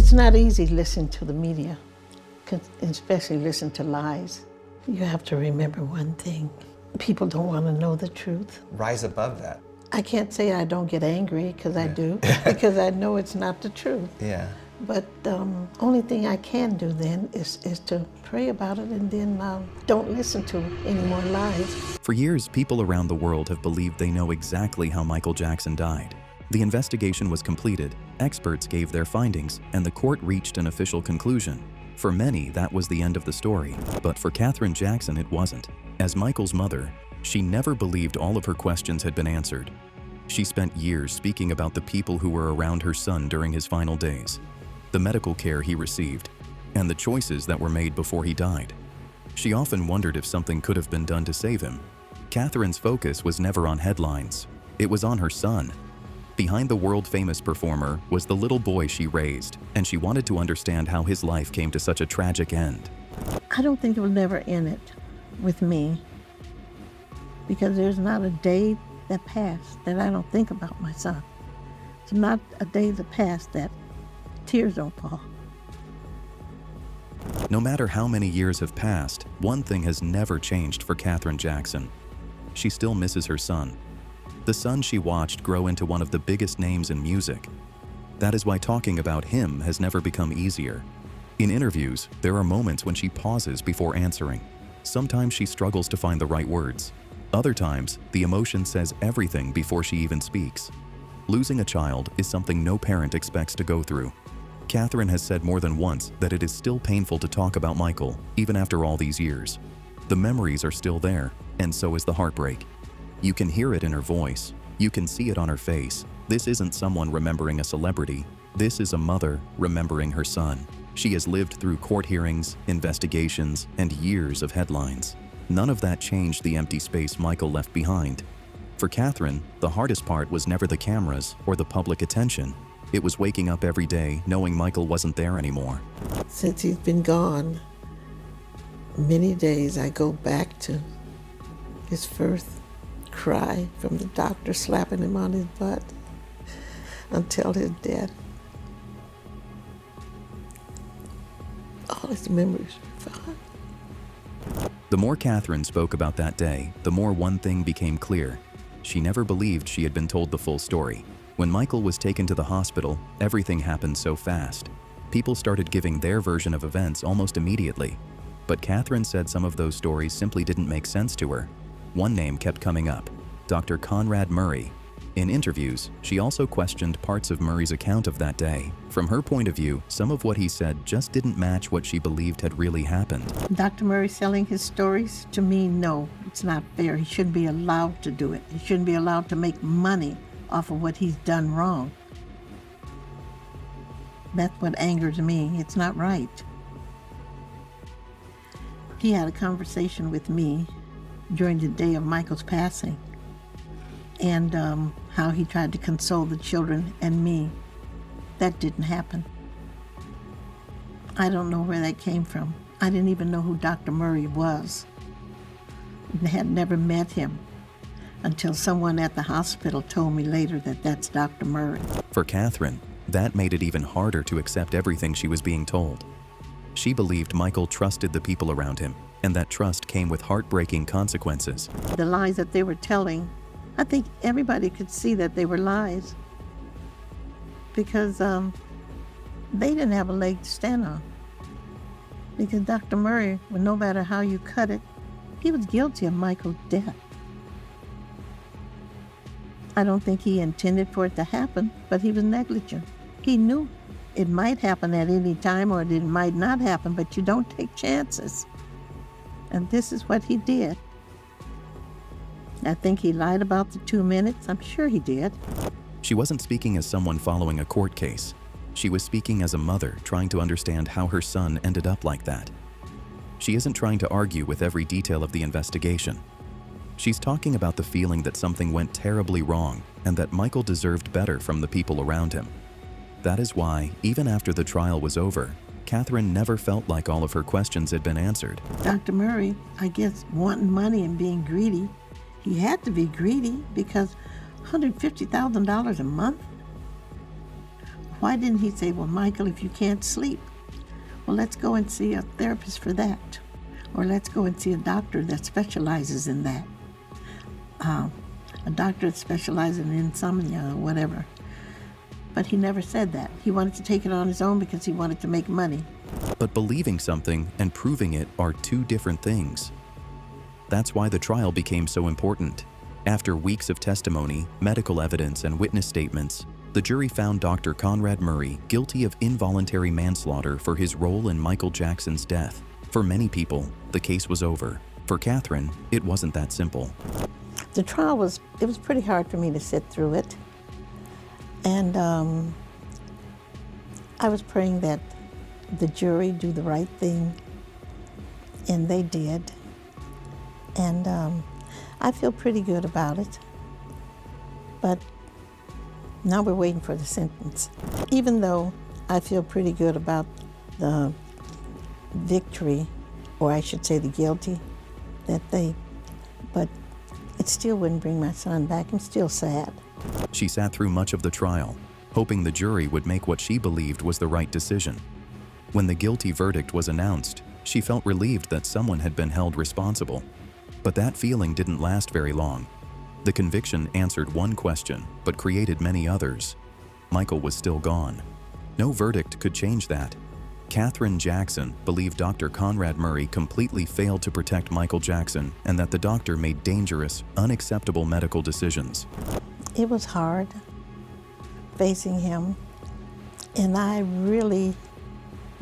It's not easy listening to the media, especially listen to lies. You have to remember one thing. People don't want to know the truth. Rise above that. I can't say I don't get angry, because I do, because I know it's not the truth. Yeah. But only thing I can do then is to pray about it, and then don't listen to any more lies. For years, people around the world have believed they know exactly how Michael Jackson died. The investigation was completed, experts gave their findings, and the court reached an official conclusion. For many, that was the end of the story. But for Katherine Jackson, it wasn't. As Michael's mother, she never believed all of her questions had been answered. She spent years speaking about the people who were around her son during his final days, the medical care he received, and the choices that were made before he died. She often wondered if something could have been done to save him. Katherine's focus was never on headlines. It was on her son. Behind the world-famous performer was the little boy she raised, and she wanted to understand how his life came to such a tragic end. I don't think it will never end it with me, because there's not a day that passed that I don't think about my son. It's not a day that passed that tears don't fall. No matter how many years have passed, one thing has never changed for Katherine Jackson. She still misses her son. The son she watched grow into one of the biggest names in music. That is why talking about him has never become easier. In interviews, there are moments when she pauses before answering. Sometimes she struggles to find the right words. Other times, the emotion says everything before she even speaks. Losing a child is something no parent expects to go through. Katherine has said more than once that it is still painful to talk about Michael, even after all these years. The memories are still there, and so is the heartbreak. You can hear it in her voice. You can see it on her face. This isn't someone remembering a celebrity. This is a mother remembering her son. She has lived through court hearings, investigations, and years of headlines. None of that changed the empty space Michael left behind. For Katherine, the hardest part was never the cameras or the public attention. It was waking up every day knowing Michael wasn't there anymore. Since he's been gone, many days I go back to his first cry from the doctor slapping him on his butt until his death. All his memories are fine. The more Katherine spoke about that day, the more one thing became clear. She never believed she had been told the full story. When Michael was taken to the hospital, everything happened so fast. People started giving their version of events almost immediately. But Katherine said some of those stories simply didn't make sense to her. One name kept coming up, Dr. Conrad Murray. In interviews, she also questioned parts of Murray's account of that day. From her point of view, some of what he said just didn't match what she believed had really happened. Dr. Murray selling his stories? To me, no, it's not fair. He shouldn't be allowed to do it. He shouldn't be allowed to make money off of what he's done wrong. That's what angers me. It's not right. He had a conversation with me during the day of Michael's passing, and how he tried to console the children and me. That didn't happen. I don't know where that came from. I didn't even know who Dr. Murray was. I had never met him until someone at the hospital told me later that that's Dr. Murray. For Katherine, that made it even harder to accept everything she was being told. She believed Michael trusted the people around him, and that trust came with heartbreaking consequences. The lies that they were telling, I think everybody could see that they were lies, because they didn't have a leg to stand on. Because Dr. Murray, well, no matter how you cut it, he was guilty of Michael's death. I don't think he intended for it to happen, but he was negligent. He knew it might happen at any time, or it might not happen, but you don't take chances. And this is what he did. I think he lied about the 2 minutes. I'm sure he did. She wasn't speaking as someone following a court case. She was speaking as a mother trying to understand how her son ended up like that. She isn't trying to argue with every detail of the investigation. She's talking about the feeling that something went terribly wrong and that Michael deserved better from the people around him. That is why, even after the trial was over, Katherine never felt like all of her questions had been answered. Dr. Murray, I guess, wanting money and being greedy, he had to be greedy, because $150,000 a month? Why didn't he say, well, Michael, if you can't sleep, well, let's go and see a therapist for that. Or let's go and see a doctor that specializes in that. A doctor that specializes in insomnia or whatever. But he never said that. He wanted to take it on his own because he wanted to make money. But believing something and proving it are two different things. That's why the trial became so important. After weeks of testimony, medical evidence, and witness statements, the jury found Dr. Conrad Murray guilty of involuntary manslaughter for his role in Michael Jackson's death. For many people, the case was over. For Katherine, it wasn't that simple. The trial was pretty hard for me to sit through it. And I was praying that the jury do the right thing, and they did. And I feel pretty good about it. But now we're waiting for the sentence. Even though I feel pretty good about the victory, or I should say the guilty, but it still wouldn't bring my son back. I'm still sad. She sat through much of the trial, hoping the jury would make what she believed was the right decision. When the guilty verdict was announced, she felt relieved that someone had been held responsible. But that feeling didn't last very long. The conviction answered one question, but created many others. Michael was still gone. No verdict could change that. Katherine Jackson believed Dr. Conrad Murray completely failed to protect Michael Jackson and that the doctor made dangerous, unacceptable medical decisions. It was hard facing him, and I really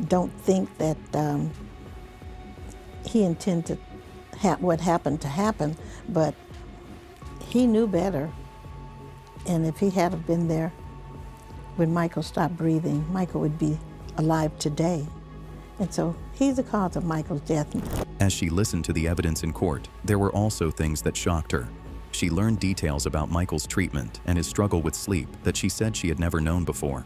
don't think that he intended what happened to happen, but he knew better. And if he had have been there when Michael stopped breathing, Michael would be alive today. And so he's the cause of Michael's death. As she listened to the evidence in court, there were also things that shocked her. She learned details about Michael's treatment and his struggle with sleep that she said she had never known before.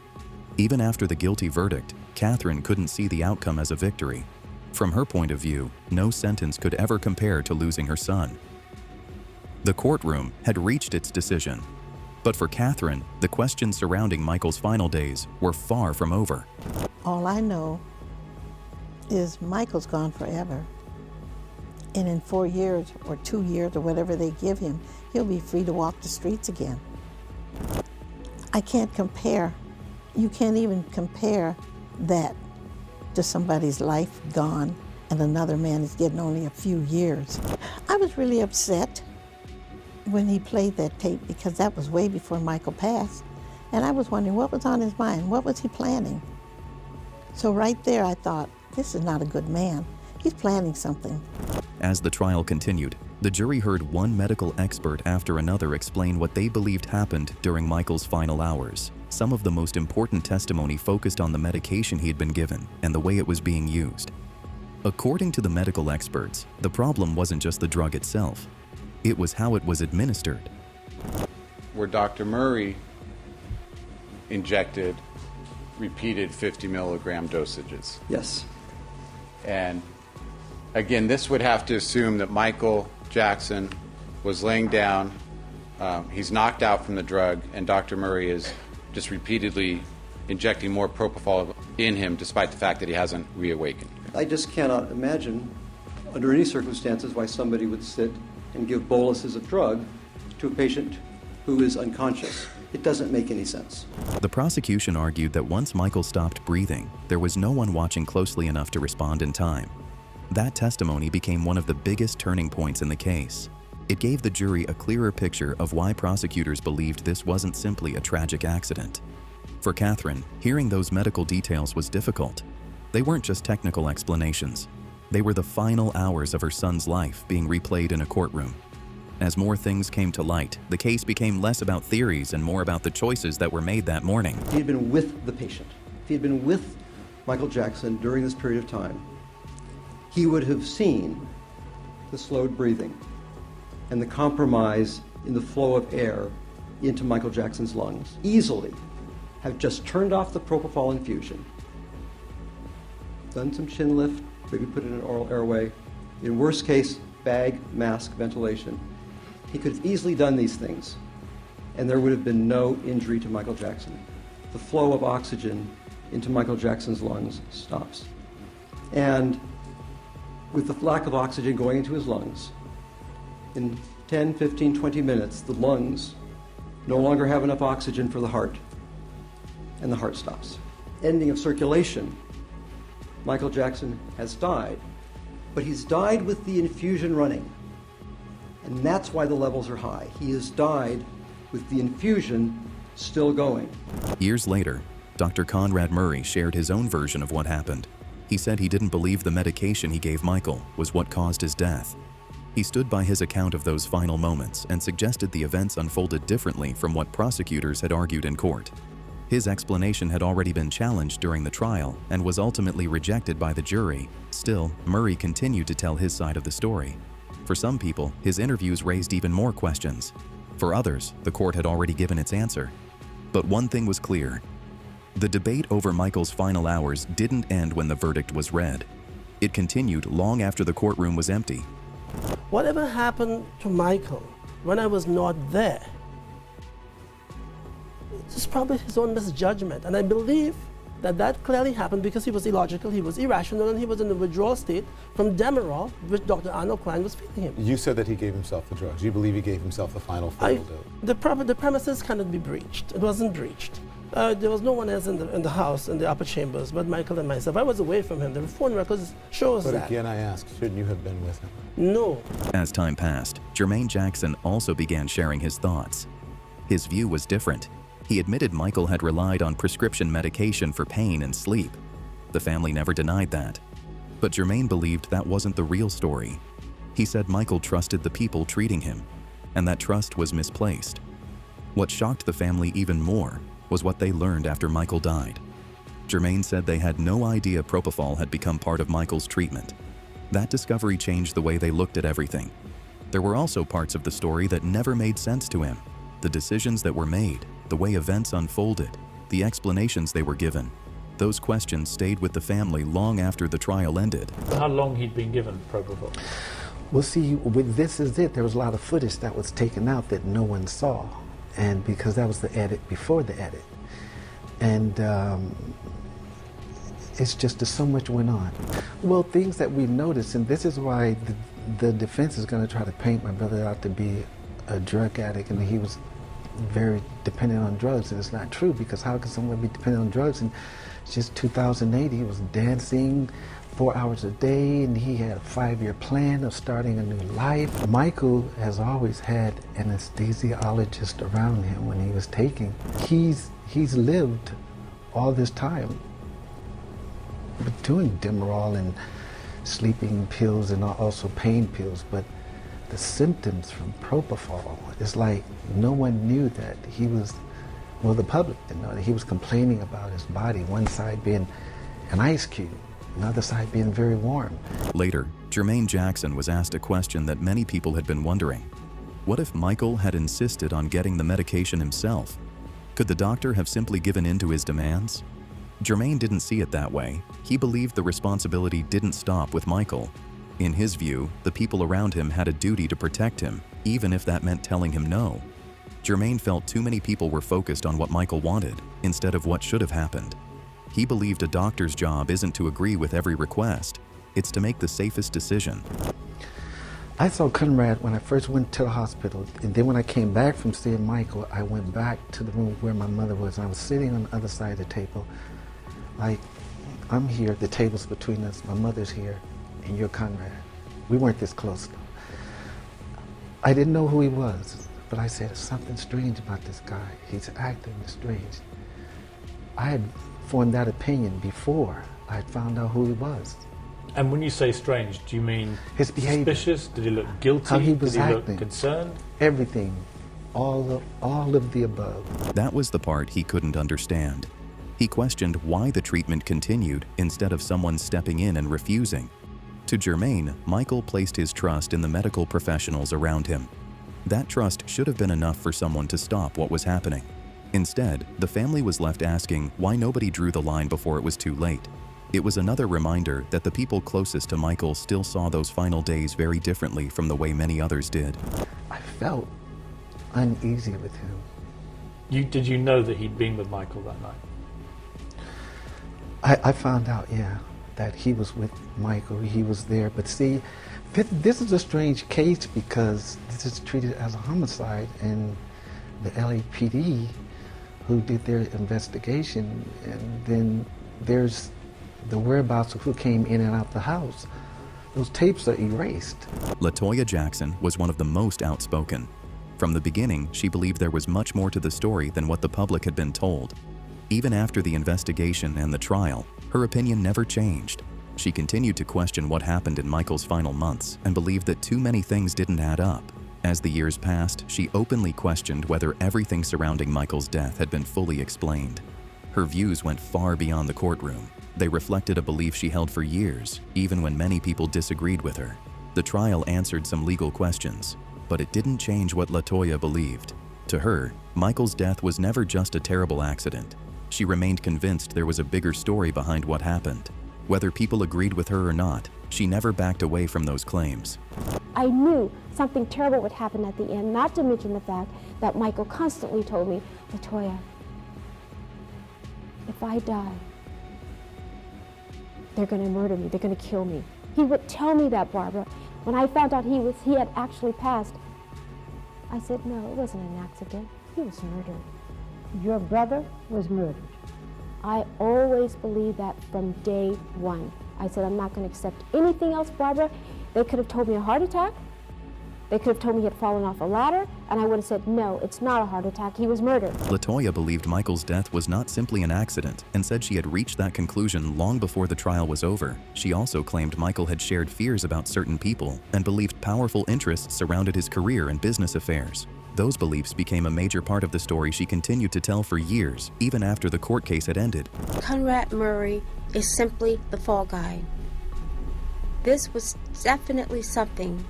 Even after the guilty verdict, Katherine couldn't see the outcome as a victory. From her point of view, no sentence could ever compare to losing her son. The courtroom had reached its decision. But for Katherine, the questions surrounding Michael's final days were far from over. All I know is Michael's gone forever. And in 4 years or 2 years or whatever they give him, he'll be free to walk the streets again. I can't compare. You can't even compare that to somebody's life gone and another man is getting only a few years. I was really upset when he played that tape because that was way before Michael passed. And I was wondering what was on his mind, what was he planning? So right there I thought, this is not a good man. He's planning something. As the trial continued, the jury heard one medical expert after another explain what they believed happened during Michael's final hours. Some of the most important testimony focused on the medication he had been given and the way it was being used. According to the medical experts, the problem wasn't just the drug itself. It was how it was administered. Where Dr. Murray injected repeated 50 milligram dosages. Yes. And again, this would have to assume that Michael Jackson was laying down, he's knocked out from the drug, and Dr. Murray is just repeatedly injecting more propofol in him despite the fact that he hasn't reawakened. I just cannot imagine, under any circumstances, why somebody would sit and give boluses of drug to a patient who is unconscious. It doesn't make any sense. The prosecution argued that once Michael stopped breathing, there was no one watching closely enough to respond in time. That testimony became one of the biggest turning points in the case. It gave the jury a clearer picture of why prosecutors believed this wasn't simply a tragic accident. For Katherine, hearing those medical details was difficult. They weren't just technical explanations. They were the final hours of her son's life being replayed in a courtroom. As more things came to light, the case became less about theories and more about the choices that were made that morning. If he had been with the patient, if he had been with Michael Jackson during this period of time, he would have seen the slowed breathing and the compromise in the flow of air into Michael Jackson's lungs. Easily have just turned off the propofol infusion, done some chin lift, maybe put in an oral airway, in worst case, bag, mask, ventilation. He could have easily done these things, and there would have been no injury to Michael Jackson. the flow of oxygen into Michael Jackson's lungs stops. And with the lack of oxygen going into his lungs, in 10, 15, 20 minutes, the lungs no longer have enough oxygen for the heart, and the heart stops. Ending of circulation. Michael Jackson has died, but he's died with the infusion running. And that's why the levels are high. He has died with the infusion still going. Years later, Dr. Conrad Murray shared his own version of what happened. He said he didn't believe the medication he gave Michael was what caused his death. He stood by his account of those final moments and suggested the events unfolded differently from what prosecutors had argued in court. His explanation had already been challenged during the trial and was ultimately rejected by the jury. Still, Murray continued to tell his side of the story. For some people, his interviews raised even more questions. For others, the court had already given its answer. But one thing was clear. The debate over Michael's final hours didn't end when the verdict was read. It continued long after the courtroom was empty. Whatever happened to Michael when I was not there, it's probably his own misjudgment. And I believe that that clearly happened because he was illogical, he was irrational, and he was in a withdrawal state from Demerol, which Dr. Arnold Klein was feeding him. You said that he gave himself the drugs. You believe he gave himself the final fatal dose? The premises cannot be breached. It wasn't breached. There was no one else in the house, in the upper chambers, but Michael and myself. I was away from him. The phone records show us that. But again, I ask, shouldn't you have been with him? No. As time passed, Jermaine Jackson also began sharing his thoughts. His view was different. He admitted Michael had relied on prescription medication for pain and sleep. The family never denied that. But Jermaine believed that wasn't the real story. He said Michael trusted the people treating him, and that trust was misplaced. What shocked the family even more was what they learned after Michael died. Jermaine said they had no idea propofol had become part of Michael's treatment. That discovery changed the way they looked at everything. There were also parts of the story that never made sense to him. The decisions that were made, the way events unfolded, the explanations they were given. Those questions stayed with the family long after the trial ended. How long he'd been given propofol? Well, see, with This Is It, there was a lot of footage that was taken out that no one saw. And because that was the edit before the edit. And it's just that so much went on. Well, things that we've noticed, and this is why the defense is going to try to paint my brother out to be a drug addict and he was very dependent on drugs, and it's not true, because how can someone be dependent on drugs? And just 2008, he was dancing 4 hours a day, and he had a 5-year plan of starting a new life. Michael has always had an anesthesiologist around him when he was taking. He's lived all this time with doing Demerol and sleeping pills and also pain pills, but the symptoms from propofol, it's like no one knew that he was, well, the public didn't know that he was complaining about his body, one side being an ice cube, another side being very warm. Later, Jermaine Jackson was asked a question that many people had been wondering. What if Michael had insisted on getting the medication himself? Could the doctor have simply given in to his demands? Jermaine didn't see it that way. He believed the responsibility didn't stop with Michael. In his view, the people around him had a duty to protect him, even if that meant telling him no. Jermaine felt too many people were focused on what Michael wanted, instead of what should have happened. He believed a doctor's job isn't to agree with every request, it's to make the safest decision. I saw Conrad when I first went to the hospital, and then when I came back from seeing Michael, I went back to the room where my mother was. I was sitting on the other side of the table. Like, I'm here, the table's between us, my mother's here, and you're Conrad. We weren't this close. I didn't know who he was, but I said, there's something strange about this guy. He's acting strange. I had formed that opinion before I had found out who he was. And when you say strange, do you mean His behavior. suspicious? Did he look guilty? How he was Did he acting. look concerned? Everything, all of the above. That was the part he couldn't understand. He questioned why the treatment continued instead of someone stepping in and refusing. To Jermaine, Michael placed his trust in the medical professionals around him. That trust should have been enough for someone to stop what was happening. Instead, the family was left asking why nobody drew the line before it was too late. It was another reminder that the people closest to Michael still saw those final days very differently from the way many others did. I felt uneasy with him. Did you know that he'd been with Michael that night? I found out, yeah, that he was with Michael. He was there. But see, this is a strange case because this is treated as a homicide, and the LAPD, who did their investigation, and then there's the whereabouts of who came in and out the house. Those tapes are erased. LaToya Jackson was one of the most outspoken. From the beginning, she believed there was much more to the story than what the public had been told. Even after the investigation and the trial, her opinion never changed. She continued to question what happened in Michael's final months and believed that too many things didn't add up. As the years passed, she openly questioned whether everything surrounding Michael's death had been fully explained. Her views went far beyond the courtroom. They reflected a belief she held for years, even when many people disagreed with her. The trial answered some legal questions, but it didn't change what LaToya believed. To her, Michael's death was never just a terrible accident. She remained convinced there was a bigger story behind what happened. Whether people agreed with her or not, she never backed away from those claims. I knew something terrible would happen at the end, not to mention the fact that Michael constantly told me, LaToya, if I die, they're going to murder me, they're going to kill me. He would tell me that, Barbara. When I found out he had actually passed, I said, no, it wasn't an accident. He was murdered. Your brother was murdered. I always believed that from day one. I said, I'm not going to accept anything else, Barbara. They could have told me a heart attack. They could have told me he had fallen off a ladder, and I would have said, no, it's not a heart attack, he was murdered. LaToya believed Michael's death was not simply an accident and said she had reached that conclusion long before the trial was over. She also claimed Michael had shared fears about certain people and believed powerful interests surrounded his career and business affairs. Those beliefs became a major part of the story she continued to tell for years, even after the court case had ended. Conrad Murray is simply the fall guy. This was definitely something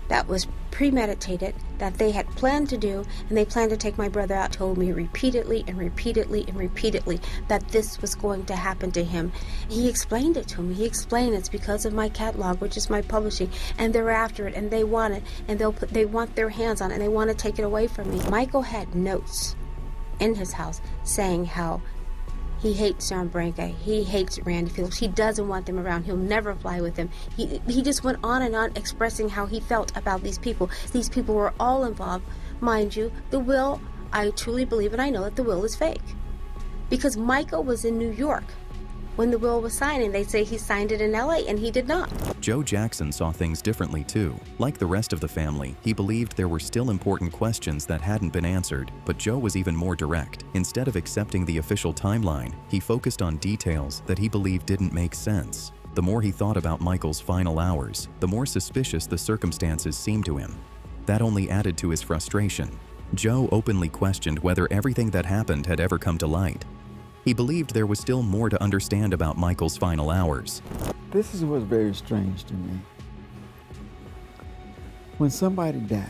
that was premeditated, that they had planned to do, and they planned to take my brother out. Told me repeatedly and repeatedly and repeatedly that this was going to happen to him. He explained it to me. He explained it's because of my catalog, which is my publishing, and they're after it, and they want it, and they want their hands on it, and they want to take it away from me. Michael had notes in his house saying how he hates John Branca. He hates Randy Phillips. He doesn't want them around. He'll never fly with them. He just went on and on expressing how he felt about these people. These people were all involved. Mind you, the will, I truly believe and I know that the will is fake. Because Michael was in New York when the will was signed, and they say he signed it in LA, and he did not. Joe Jackson saw things differently too. Like the rest of the family, he believed there were still important questions that hadn't been answered, but Joe was even more direct. Instead of accepting the official timeline, he focused on details that he believed didn't make sense. The more he thought about Michael's final hours, the more suspicious the circumstances seemed to him. That only added to his frustration. Joe openly questioned whether everything that happened had ever come to light. He believed there was still more to understand about Michael's final hours. This is what's very strange to me. When somebody dies,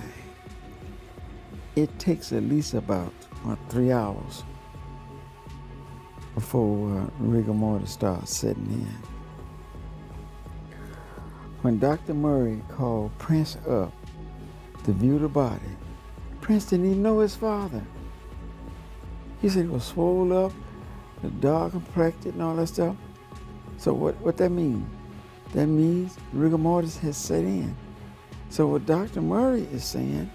it takes at least about 3 hours before rigor mortis starts setting in. When Dr. Murray called Prince up to view the body, Prince didn't even know his father. He said it was swollen up, the dark complected and all that stuff. So what that mean? That means rigor mortis has set in. So what Dr. Murray is saying,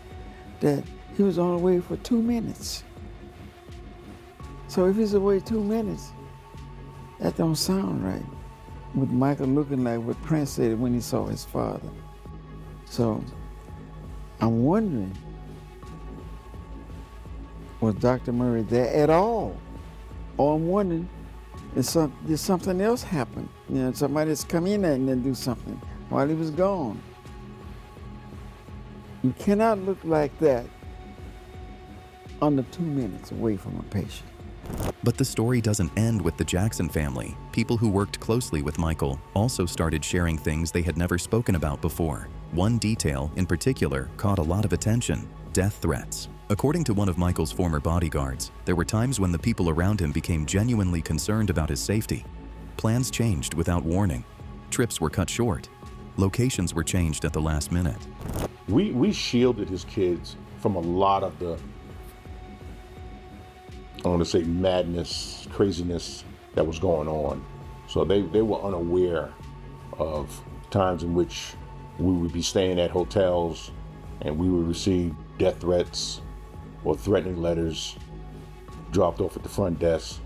that he was on the way for 2 minutes. So if he's away 2 minutes, that don't sound right. With Michael looking like what Prince said when he saw his father. So I'm wondering, was Dr. Murray there at all? Or I'm wondering, did something else happen? You know, somebody that's come in there and then do something while he was gone. You cannot look like that under 2 minutes away from a patient. But the story doesn't end with the Jackson family. People who worked closely with Michael also started sharing things they had never spoken about before. One detail in particular caught a lot of attention: death threats. According to one of Michael's former bodyguards, there were times when the people around him became genuinely concerned about his safety. Plans changed without warning. Trips were cut short. Locations were changed at the last minute. We shielded his kids from a lot of the I want to say, madness, craziness that was going on. So they were unaware of times in which we would be staying at hotels and we would receive death threats or threatening letters dropped off at the front desk,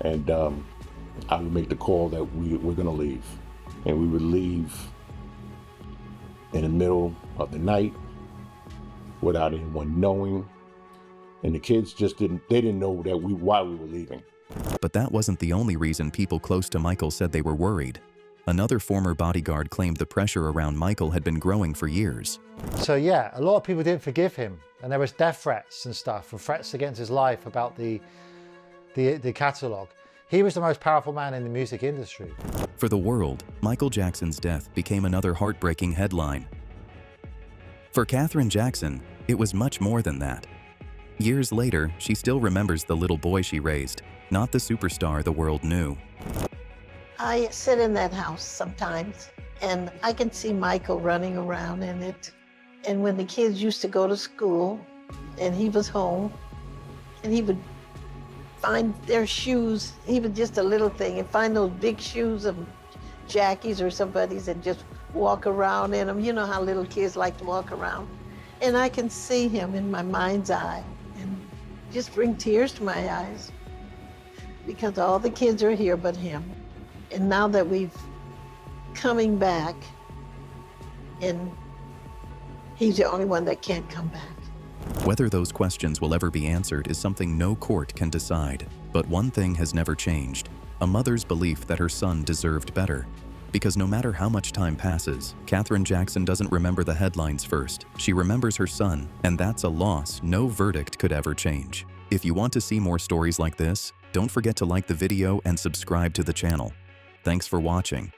and I would make the call that we're going to leave. And we would leave in the middle of the night without anyone knowing. And the kids just didn't know that why we were leaving. But that wasn't the only reason people close to Michael said they were worried. Another former bodyguard claimed the pressure around Michael had been growing for years. So yeah, a lot of people didn't forgive him, and there was death threats and stuff, and threats against his life about the catalogue. He was the most powerful man in the music industry. For the world, Michael Jackson's death became another heartbreaking headline. For Katherine Jackson, it was much more than that. Years later, she still remembers the little boy she raised, not the superstar the world knew. I sit in that house sometimes, and I can see Michael running around in it. And when the kids used to go to school, and he was home, and he would find their shoes, even just a little thing, and find those big shoes of Jackie's or somebody's and just walk around in them. You know how little kids like to walk around. And I can see him in my mind's eye and just bring tears to my eyes because all the kids are here but him. And now that we've coming back, and he's the only one that can't come back. Whether those questions will ever be answered is something no court can decide. But one thing has never changed: a mother's belief that her son deserved better. Because no matter how much time passes, Katherine Jackson doesn't remember the headlines first. She remembers her son, and that's a loss no verdict could ever change. If you want to see more stories like this, don't forget to like the video and subscribe to the channel. Thanks for watching.